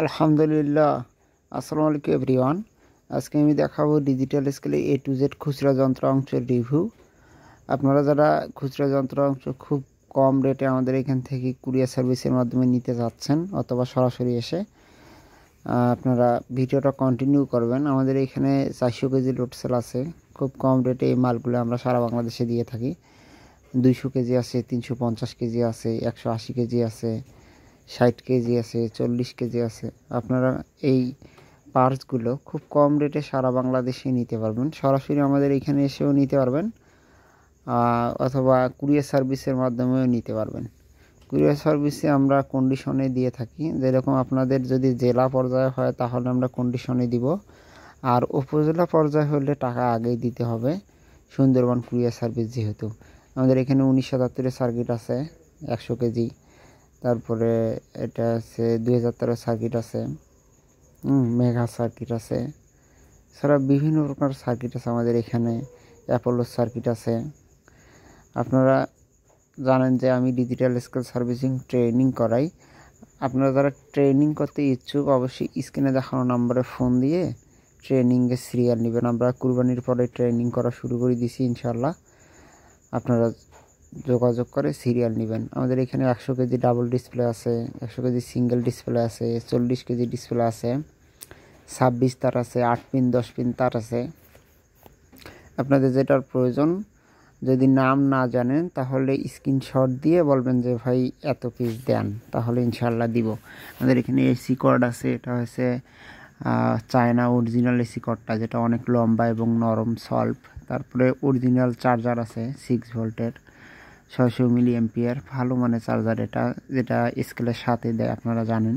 আলহামদুলিল্লাহ। আসসালামু আলাইকুম এভরিওয়ান। আজকে আমি দেখাবো ডিজিটাল স্কেলে A to Z খুচরা যন্ত্রাংশের রিভিউ। আপনারা যারা খুচরা যন্ত্রাংশ খুব কম রেটে আমাদের এখান থেকে কুরিয়ার সার্ভিসের মাধ্যমে নিতে যাচ্ছেন অথবা সরাসরি এসে আপনারা ভিডিওটা কন্টিনিউ করবেন। আমাদের এখানে 400 কেজি লোড সেল আছে। খুব কম রেটে এই মালগুলো আমরা সারা বাংলাদেশে দিয়ে থাকি। 200 কেজি আছে, 350 কেজি আছে, 180 কেজি আছে, 60 কেজি আছে, 40 কেজি আছে। আপনারা এই পার্টসগুলো খুব কম রেটে সারা বাংলাদেশে নিতে পারবেন। সরাসরি আমাদের এখানে এসেও নিতে পারবেন অথবা কুরিয়ার সার্ভিসের মাধ্যমেও নিতে পারবেন। কুরিয়ার সার্ভিসে আমরা কন্ডিশনে দিয়ে থাকি। যেরকম আপনাদের যদি জেলা পর্যায়ে হয় তাহলে আমরা কন্ডিশনে দিব, আর উপজেলা পর্যায়ে হলে টাকা আগেই দিতে হবে। সুন্দরবন কুরিয়ার সার্ভিস যেহেতু আমাদের এখানে 1977 সার্কিট আছে 100 কেজি, তারপরে এটা আছে 2013 সার্কিট আছে, মেঘা সার্কিট আছে, এছাড়া বিভিন্ন প্রকার সার্কিট আছে আমাদের এখানে। অ্যাপোলো সার্কিট আছে। আপনারা জানেন যে আমি ডিজিটাল স্কেল সার্ভিসিং ট্রেনিং করাই। আপনারা যারা ট্রেনিং করতে ইচ্ছুক অবশ্যই স্ক্রিনে দেখানো নাম্বারে ফোন দিয়ে ট্রেনিংয়ে সিরিয়াল নেবেন। আমরা কুরবানির পরে ট্রেনিং করা শুরু করে দিয়েছি ইনশাল্লাহ। আপনারা যোগাযোগ করে সিরিয়াল নেবেন। আমাদের এখানে 100 কেজি ডাবল ডিসপ্লে আছে, 100 কেজি সিঙ্গেল ডিসপ্লে আছে, 40 কেজি ডিসপ্লে আছে, 26 তার আছে, 8 পিন 10 পিন তার আছে। আপনাদের যেটার প্রয়োজন, যদি নাম না জানেন তাহলে স্ক্রিনশট দিয়ে বলবেন যে ভাই এত পিস দেন, তাহলে ইনশাল্লাহ দিব। আমাদের এখানে এসি কর্ড আছে, এটা হচ্ছে চায়না অরিজিনাল এসি কর্ডটা, যেটা অনেক লম্বা এবং নরম সল্ভ। তারপরে অরিজিনাল চার্জার আছে 6 ভোল্টের 600 মিলি অ্যাম্পিয়ার, ভালো মানের চার্জার এটা, যেটা স্কেলের সাথে দেয় আপনারা জানেন।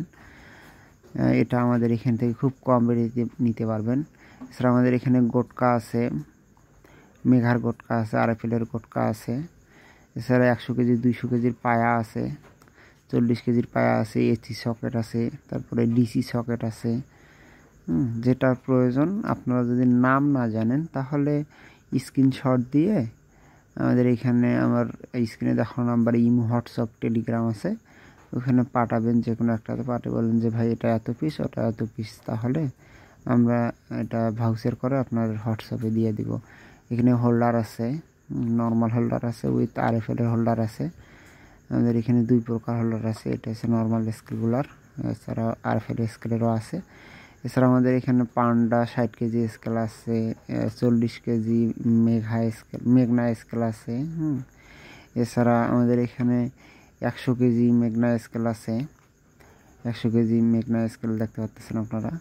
এটা আমাদের এখান থেকে খুব কম রেটে নিতে পারবেন। এছাড়া আমাদের এখানে গোটকা আছে, মেঘার গোটকা আছে, আরএফএলের গোটকা আছে। এছাড়া 100 কেজি 200 কেজির পায়া আছে, 40 কেজির পায়া আছে, এসি সকেট আছে, তারপরে ডিসি সকেট আছে। যেটার প্রয়োজন আপনারা যদি নাম না জানেন তাহলে স্ক্রিনশট দিয়ে আমাদের এখানে আমার স্ক্রিনে দেখানো নাম্বারে ইমো, হোয়াটসঅ্যাপ, টেলিগ্রাম আছে, ওখানে পাঠাবেন। যে কোনো একটাতে পাঠিয়ে বলেন যে ভাই এটা এত পিস, ওটা এত পিস, তাহলে আমরা এটা ভাউচার করে আপনার হোয়াটসঅ্যাপে দিয়ে দিব। এখানে হোল্ডার আছে, নর্মাল হোল্ডার আছে, উইথ আরএফএলের হোল্ডার আছে। আমাদের এখানে 2 প্রকার হোল্ডার আছে, এটা হচ্ছে নর্মাল স্কেলগুলার, এছাড়া আরএফএল স্কেলেরও আছে। এছাড়া আমাদের এখানে পান্ডা 60 কেজি স্কেল আছে, 40 কেজি মেঘনা স্কেল আছে। এছাড়া আমাদের এখানে 100 কেজি মেঘনা স্কেল আছে, 100 কেজি মেঘনা স্কেল দেখতে পাচ্ছেন আপনারা।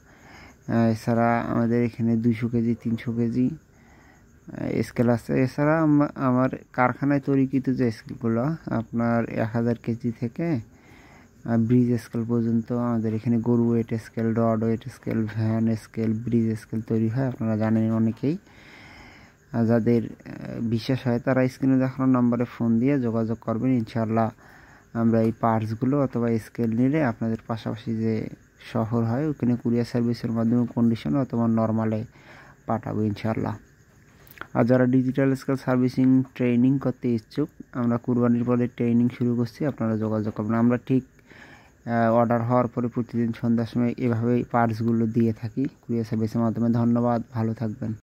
এছাড়া আমাদের এখানে 200 কেজি 300 কেজি স্কেল আছে। এছাড়া আমার কারখানায় তৈরিকৃত যে স্কেলগুলো আপনার 1000 কেজি থেকে ব্রিজ স্কেল পর্যন্ত আমাদের এখানে গরু weight scale, rod weight scale, van scale, bridge scale তৈরি হয়, আপনারা জানেন অনেকেই। যাদের বিশ্বাস হয় তারা স্ক্রিনে দেখানো নাম্বারে ফোন দিয়ে যোগাযোগ করবেন। ইনশাআল্লাহ আমরা এই পার্টসগুলো অথবা স্কেল নিলে আপনাদের পাশাপাশি যে শহর হয় ওখানে কুরিয়ার সার্ভিসের মাধ্যমে কন্ডিশন অথবা নর্মালে পাঠাবো ইনশাআল্লাহ। আর যারা ডিজিটাল স্কেল সার্ভিসিং ট্রেনিং করতে ইচ্ছুক, আমরা কুরবানির পরে ট্রেনিং শুরু করছি, আপনারা যোগাযোগ করবেন। আমরা ঠিক অর্ডার হওয়ার পরে প্রতিদিন সন্ধ্যার সময় এভাবেই পার্টসগুলো দিয়ে থাকি কুরিয়ার সার্ভিসের মাধ্যমে। ধন্যবাদ, ভালো থাকবেন।